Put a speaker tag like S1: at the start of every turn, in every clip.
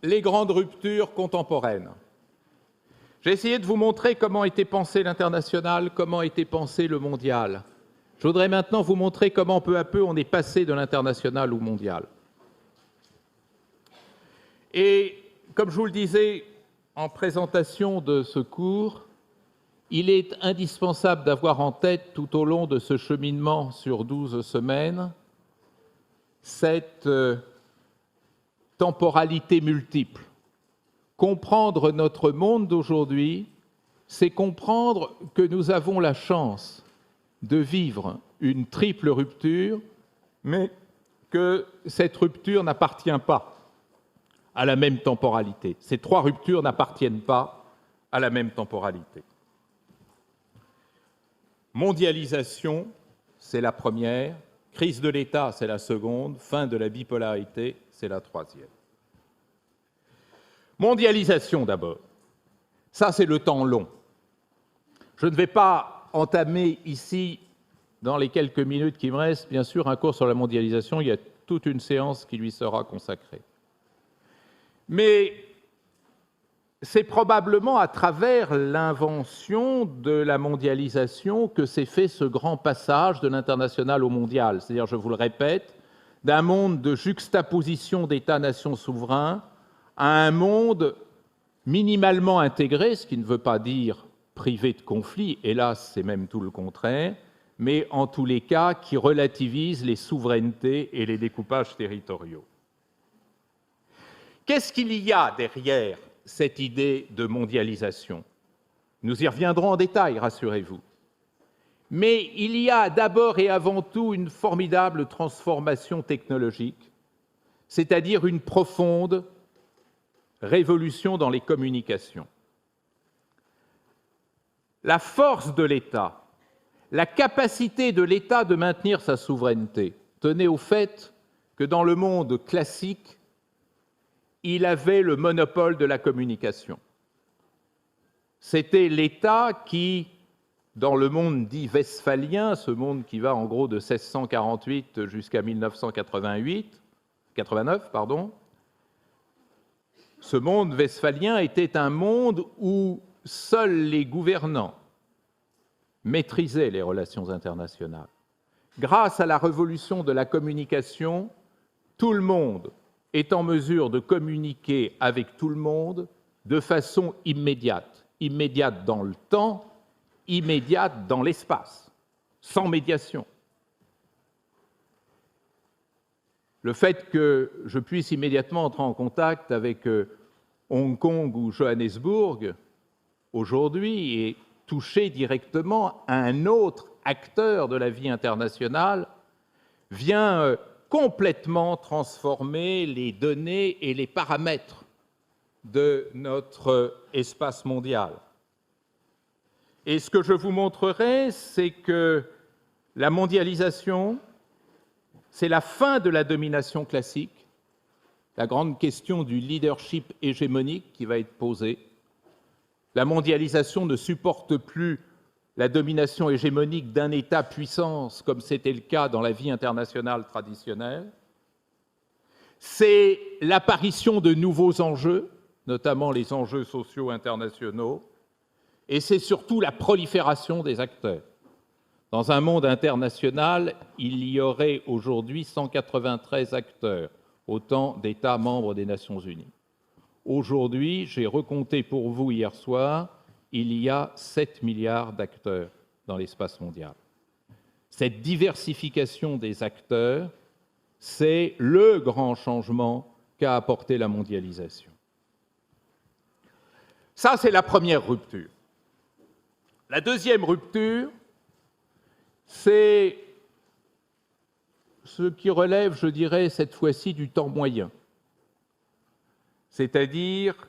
S1: les grandes ruptures contemporaines. J'ai essayé de vous montrer comment était pensé l'international, comment était pensé le mondial. Je voudrais maintenant vous montrer comment peu à peu on est passé de l'international au mondial. Et comme je vous le disais en présentation de ce cours, il est indispensable d'avoir en tête tout au long de ce cheminement sur 12 semaines cette temporalité multiple. Comprendre notre monde d'aujourd'hui, c'est comprendre que nous avons la chance de vivre une triple rupture, mais que cette rupture n'appartient pas à la même temporalité. Ces trois ruptures n'appartiennent pas à la même temporalité. Mondialisation, c'est la première. Crise de l'État, c'est la seconde. Fin de la bipolarité, c'est la troisième. Mondialisation d'abord. Ça, c'est le temps long. Je ne vais pas entamer ici, dans les quelques minutes qui me restent, bien sûr, un cours sur la mondialisation. Il y a toute une séance qui lui sera consacrée. Mais c'est probablement à travers l'invention de la mondialisation que s'est fait ce grand passage de l'international au mondial. C'est-à-dire, je vous le répète, d'un monde de juxtaposition d'États-nations souverains à un monde minimalement intégré, ce qui ne veut pas dire privé de conflit, hélas, c'est même tout le contraire, mais en tous les cas qui relativise les souverainetés et les découpages territoriaux. Qu'est-ce qu'il y a derrière cette idée de mondialisation? Nous y reviendrons en détail, rassurez-vous. Mais il y a d'abord et avant tout une formidable transformation technologique, c'est-à-dire une profonde révolution dans les communications. La force de l'État, la capacité de l'État de maintenir sa souveraineté, tenait au fait que dans le monde classique, il avait le monopole de la communication. C'était l'État qui, dans le monde dit westphalien, ce monde qui va en gros de 1648 jusqu'à 1989, ce monde westphalien était un monde où seuls les gouvernants maîtrisaient les relations internationales. Grâce à la révolution de la communication, tout le monde est en mesure de communiquer avec tout le monde de façon immédiate, immédiate dans le temps, immédiate dans l'espace, sans médiation. Le fait que je puisse immédiatement entrer en contact avec Hong Kong ou Johannesburg aujourd'hui et toucher directement un autre acteur de la vie internationale vient complètement transformer les données et les paramètres de notre espace mondial. Et ce que je vous montrerai, c'est que la mondialisation, c'est la fin de la domination classique, la grande question du leadership hégémonique qui va être posée. La mondialisation ne supporte plus la domination hégémonique d'un État-puissance, comme c'était le cas dans la vie internationale traditionnelle. C'est l'apparition de nouveaux enjeux, notamment les enjeux sociaux internationaux, et c'est surtout la prolifération des acteurs. Dans un monde international, il y aurait aujourd'hui 193 acteurs, autant d'États membres des Nations Unies. Aujourd'hui, j'ai recompté pour vous hier soir, il y a 7 milliards d'acteurs dans l'espace mondial. Cette diversification des acteurs, c'est le grand changement qu'a apporté la mondialisation. Ça, c'est la première rupture. La deuxième rupture, c'est ce qui relève, je dirais, cette fois-ci du temps moyen, c'est-à-dire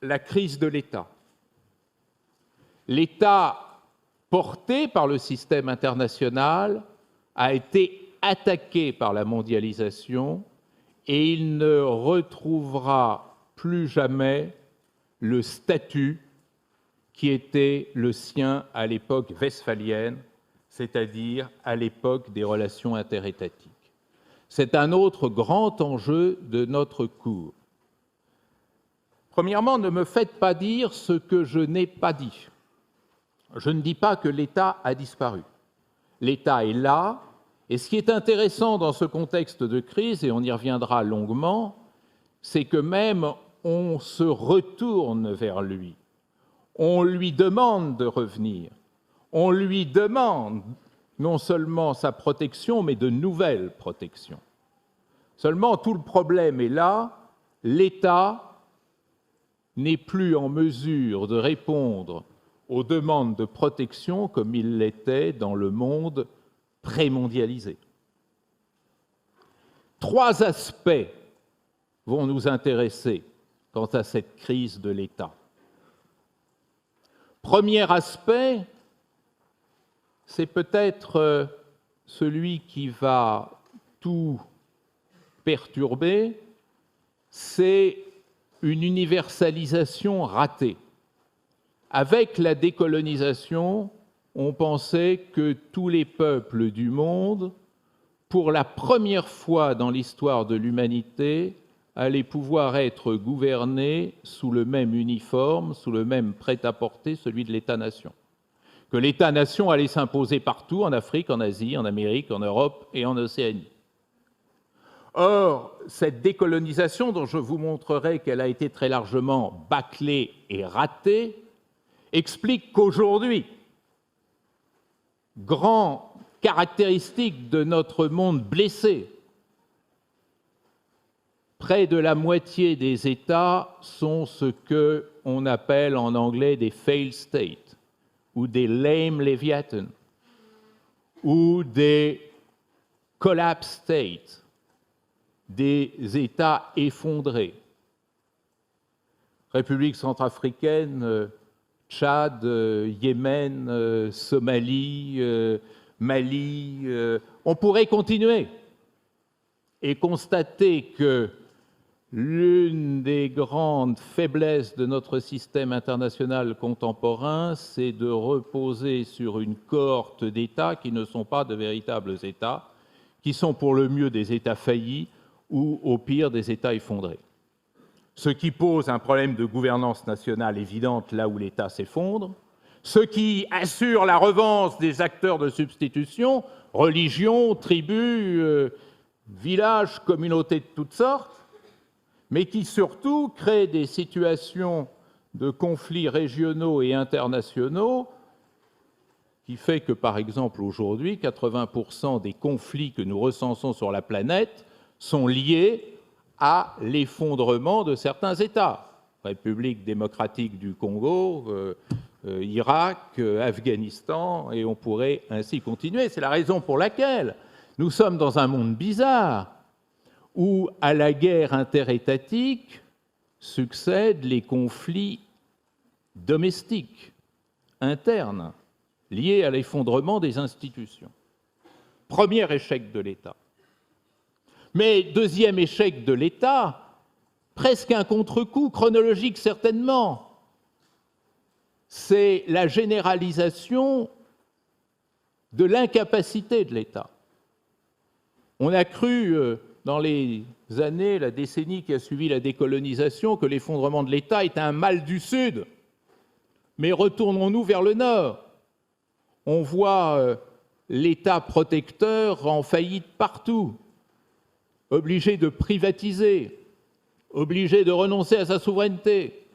S1: la crise de l'État. L'État, porté par le système international, a été attaqué par la mondialisation et il ne retrouvera plus jamais le statut qui était le sien à l'époque westphalienne, c'est-à-dire à l'époque des relations interétatiques. C'est un autre grand enjeu de notre cours. Premièrement, ne me faites pas dire ce que je n'ai pas dit. Je ne dis pas que l'État a disparu. L'État est là, et ce qui est intéressant dans ce contexte de crise, et on y reviendra longuement, c'est que même on se retourne vers lui. On lui demande de revenir. On lui demande non seulement sa protection, mais de nouvelles protections. Seulement, tout le problème est là, l'État n'est plus en mesure de répondre aux demandes de protection comme il l'était dans le monde prémondialisé. 3 aspects vont nous intéresser quant à cette crise de l'État. Premier aspect, c'est peut-être celui qui va tout perturber, c'est une universalisation ratée. Avec la décolonisation, on pensait que tous les peuples du monde, pour la première fois dans l'histoire de l'humanité, allaient pouvoir être gouvernés sous le même uniforme, sous le même prêt-à-porter, celui de l'État-nation. Que l'État-nation allait s'imposer partout, en Afrique, en Asie, en Amérique, en Europe et en Océanie. Or, cette décolonisation, dont je vous montrerai qu'elle a été très largement bâclée et ratée, explique qu'aujourd'hui, grande caractéristique de notre monde blessé, près de la moitié des États sont ce qu'on appelle en anglais des failed states, ou des lame leviathan, ou des collapse states, des États effondrés. République centrafricaine, Tchad, Yémen, Somalie, Mali, on pourrait continuer et constater que l'une des grandes faiblesses de notre système international contemporain, c'est de reposer sur une cohorte d'États qui ne sont pas de véritables États, qui sont pour le mieux des États faillis ou au pire des États effondrés. Ce qui pose un problème de gouvernance nationale évidente là où l'État s'effondre, ce qui assure la revanche des acteurs de substitution, religions, tribus, villages, communautés de toutes sortes, mais qui surtout crée des situations de conflits régionaux et internationaux qui fait que, par exemple, aujourd'hui, 80% des conflits que nous recensons sur la planète sont liés à l'effondrement de certains États. République démocratique du Congo, Irak, Afghanistan, et on pourrait ainsi continuer. C'est la raison pour laquelle nous sommes dans un monde bizarre où à la guerre interétatique succèdent les conflits domestiques, internes, liés à l'effondrement des institutions. Premier échec de l'État. Mais deuxième échec de l'État, presque un contre-coup chronologique certainement, c'est la généralisation de l'incapacité de l'État. On a cru dans les années, la décennie qui a suivi la décolonisation, que l'effondrement de l'État était un mal du Sud. Mais retournons-nous vers le Nord. On voit l'État protecteur en faillite partout, obligé de privatiser, obligé de renoncer à sa souveraineté,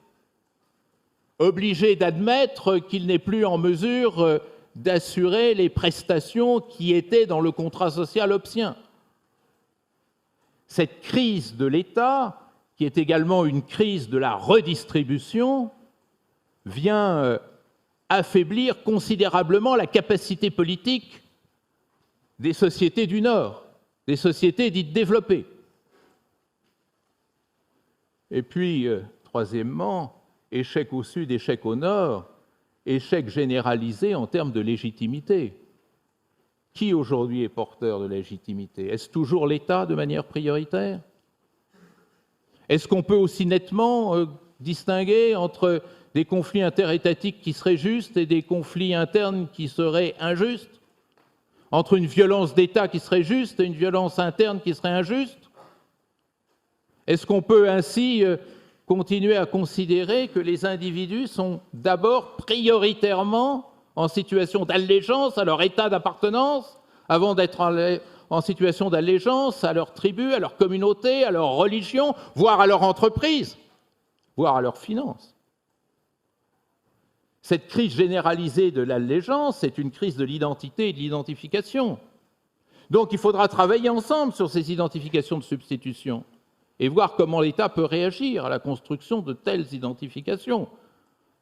S1: obligé d'admettre qu'il n'est plus en mesure d'assurer les prestations qui étaient dans le contrat social hobbesien. Cette crise de l'État, qui est également une crise de la redistribution, vient affaiblir considérablement la capacité politique des sociétés du Nord, des sociétés dites développées. Et puis, troisièmement, échec au Sud, échec au Nord, échec généralisé en termes de légitimité. Qui aujourd'hui est porteur de légitimité? Est-ce toujours l'État de manière prioritaire? Est-ce qu'on peut aussi nettement distinguer entre des conflits interétatiques qui seraient justes et des conflits internes qui seraient injustes? Entre une violence d'État qui serait juste et une violence interne qui serait injuste? Est-ce qu'on peut ainsi continuer à considérer que les individus sont d'abord prioritairement en situation d'allégeance à leur État d'appartenance, avant d'être en situation d'allégeance à leur tribu, à leur communauté, à leur religion, voire à leur entreprise, voire à leurs finances? Cette crise généralisée de l'allégeance est une crise de l'identité et de l'identification. Donc il faudra travailler ensemble sur ces identifications de substitution et voir comment l'État peut réagir à la construction de telles identifications.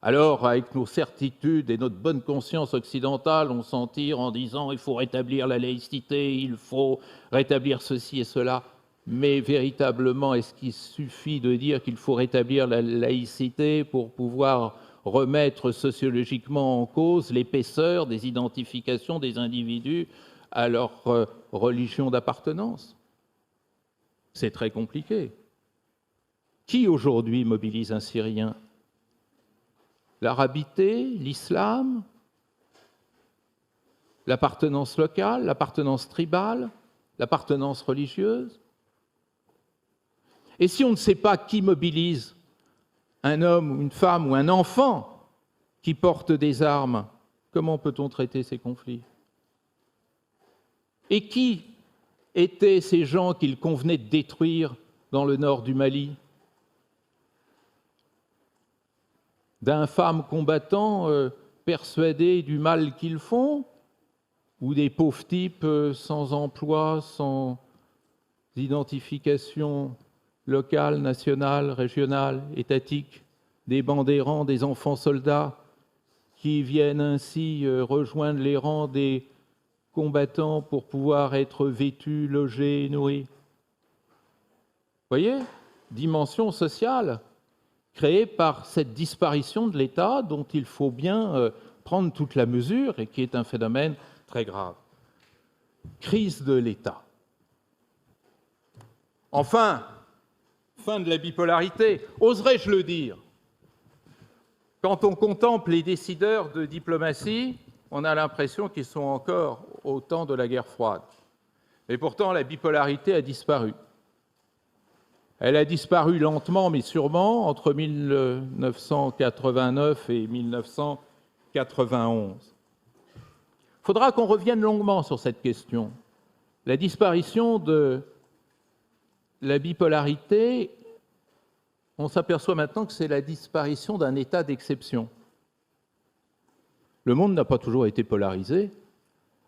S1: Alors, avec nos certitudes et notre bonne conscience occidentale, on s'en tire en disant « il faut rétablir la laïcité, il faut rétablir ceci et cela ». Mais véritablement, est-ce qu'il suffit de dire qu'il faut rétablir la laïcité pour pouvoir remettre sociologiquement en cause l'épaisseur des identifications des individus à leur religion d'appartenance? C'est très compliqué. Qui aujourd'hui mobilise un Syrien? L'arabité, l'islam, l'appartenance locale, l'appartenance tribale, l'appartenance religieuse? Et si on ne sait pas qui mobilise un homme, une femme ou un enfant qui porte des armes, comment peut-on traiter ces conflits? Et qui étaient ces gens qu'il convenait de détruire dans le nord du Mali? D'infâmes combattants persuadés du mal qu'ils font, ou des pauvres types sans emploi, sans identification locale, nationale, régionale, étatique, des bandérants, des enfants soldats qui viennent ainsi rejoindre les rangs des combattants pour pouvoir être vêtus, logés, nourris? Vous voyez, dimension sociale créée par cette disparition de l'État dont il faut bien prendre toute la mesure et qui est un phénomène très grave. Crise de l'État. Enfin, fin de la bipolarité, oserais-je le dire? Quand on contemple les décideurs de diplomatie, on a l'impression qu'ils sont encore au temps de la guerre froide. Et pourtant, la bipolarité a disparu. Elle a disparu lentement, mais sûrement, entre 1989 et 1991. Il faudra qu'on revienne longuement sur cette question. La disparition de la bipolarité, on s'aperçoit maintenant que c'est la disparition d'un état d'exception. Le monde n'a pas toujours été polarisé.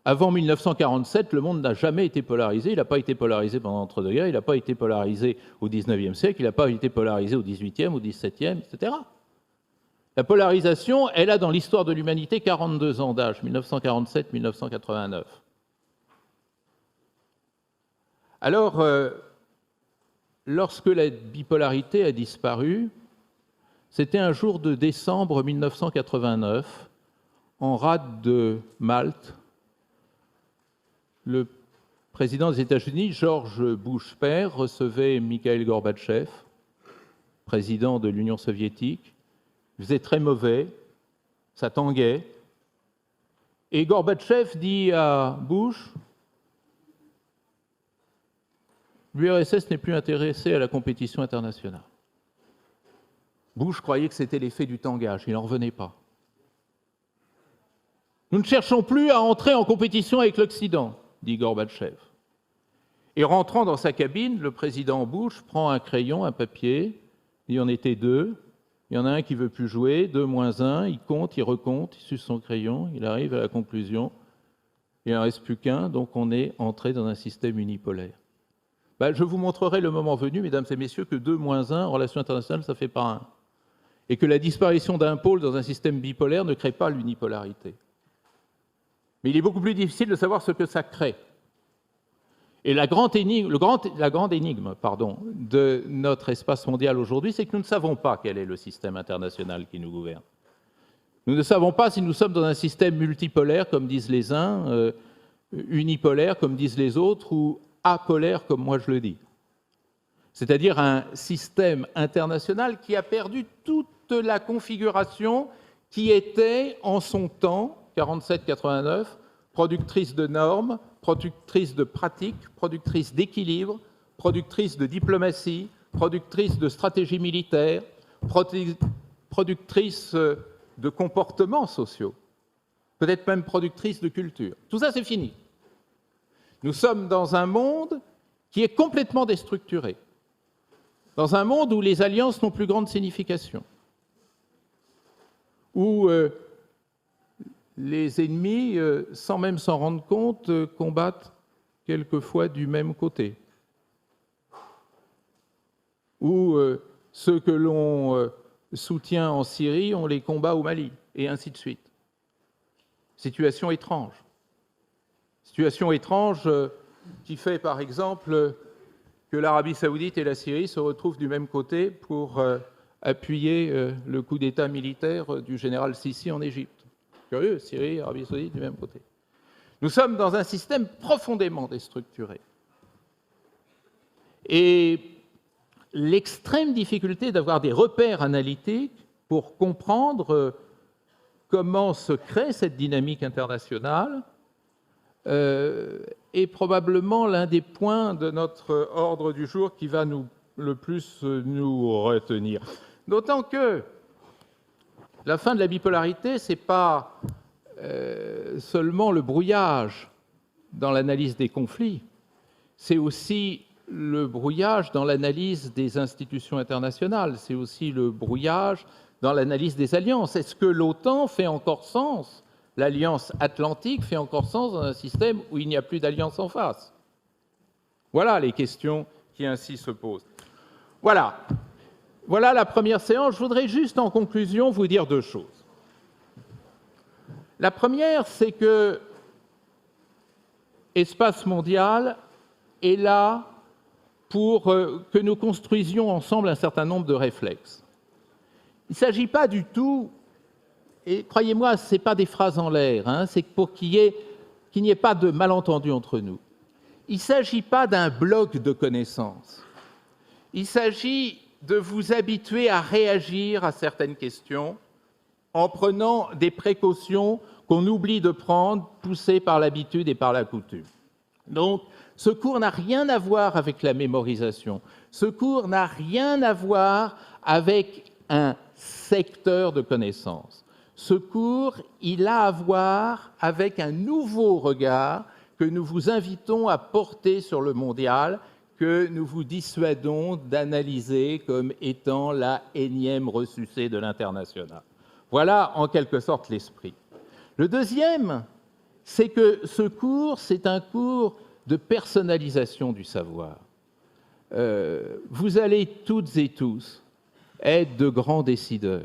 S1: Avant 1947, le monde n'a jamais été polarisé. Il n'a pas été polarisé pendant l'entre-deux-guerres, il n'a pas été polarisé au XIXe siècle, il n'a pas été polarisé au XVIIIe, au XVIIe, etc. La polarisation, elle a dans l'histoire de l'humanité 42 ans d'âge, 1947-1989. Alors, lorsque la bipolarité a disparu, c'était un jour de décembre 1989, en rade de Malte. Le président des États-Unis, George Bush père, recevait Mikhaïl Gorbatchev, président de l'Union soviétique. Il faisait très mauvais, ça tanguait. Et Gorbatchev dit à Bush, l'URSS n'est plus intéressé à la compétition internationale. Bush croyait que c'était l'effet du tangage, il n'en revenait pas. Nous ne cherchons plus à entrer en compétition avec l'Occident, dit Gorbatchev. Et rentrant dans sa cabine, le président Bush prend un crayon, un papier, il y en était deux, il y en a un qui ne veut plus jouer, 2 moins 1, il compte, il recompte, il suce son crayon, il arrive à la conclusion, il n'en reste plus qu'un, donc on est entré dans un système unipolaire. Je vous montrerai le moment venu, mesdames et messieurs, que 2 moins 1 en relations internationales, ça ne fait pas 1. Et que la disparition d'un pôle dans un système bipolaire ne crée pas l'unipolarité. Mais il est beaucoup plus difficile de savoir ce que ça crée. Et la grande énigme de notre espace mondial aujourd'hui, c'est que nous ne savons pas quel est le système international qui nous gouverne. Nous ne savons pas si nous sommes dans un système multipolaire, comme disent les uns, unipolaire, comme disent les autres, ou apolaire, comme moi je le dis. C'est-à-dire un système international qui a perdu toute la configuration qui était, en son temps, 47-89, productrice de normes, productrice de pratiques, productrice d'équilibre, productrice de diplomatie, productrice de stratégie militaire, productrice de comportements sociaux, peut-être même productrice de culture. Tout ça, c'est fini. Nous sommes dans un monde qui est complètement déstructuré, dans un monde où les alliances n'ont plus grande signification, où les ennemis, sans même s'en rendre compte, combattent quelquefois du même côté, où ceux que l'on soutient en Syrie, on les combat au Mali, et ainsi de suite. Situation étrange. Situation étrange qui fait, par exemple, que l'Arabie saoudite et la Syrie se retrouvent du même côté pour appuyer le coup d'État militaire du général Sissi en Égypte. Curieux, Syrie, Arabie saoudite du même côté. Nous sommes dans un système profondément déstructuré. Et l'extrême difficulté d'avoir des repères analytiques pour comprendre comment se crée cette dynamique internationale est probablement l'un des points de notre ordre du jour qui va le plus nous retenir. D'autant que la fin de la bipolarité, ce n'est pas seulement le brouillage dans l'analyse des conflits, c'est aussi le brouillage dans l'analyse des institutions internationales, c'est aussi le brouillage dans l'analyse des alliances. Est-ce que l'OTAN fait encore sens? L'Alliance atlantique fait encore sens dans un système où il n'y a plus d'alliance en face? Voilà les questions qui ainsi se posent. Voilà la première séance. Je voudrais juste en conclusion vous dire deux choses. La première, c'est que Espace Mondial est là pour que nous construisions ensemble un certain nombre de réflexes. Il ne s'agit pas du tout, et croyez-moi, ce n'est pas des phrases en l'air, c'est pour qu'il n'y ait pas de malentendu entre nous. Il ne s'agit pas d'un bloc de connaissances. Il s'agit de vous habituer à réagir à certaines questions en prenant des précautions qu'on oublie de prendre, poussées par l'habitude et par la coutume. Donc, ce cours n'a rien à voir avec la mémorisation. Ce cours n'a rien à voir avec un secteur de connaissances. Ce cours, il a à voir avec un nouveau regard que nous vous invitons à porter sur le mondial, que nous vous dissuadons d'analyser comme étant la énième ressucée de l'international. Voilà en quelque sorte l'esprit. Le deuxième, c'est que ce cours, c'est un cours de personnalisation du savoir. Vous allez toutes et tous être de grands décideurs.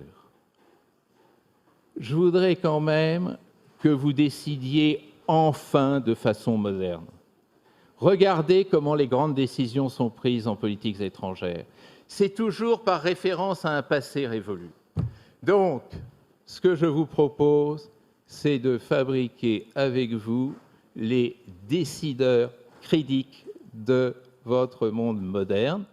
S1: Je voudrais quand même que vous décidiez enfin de façon moderne. Regardez comment les grandes décisions sont prises en politique étrangère. C'est toujours par référence à un passé révolu. Donc, ce que je vous propose, c'est de fabriquer avec vous les décideurs critiques de votre monde moderne.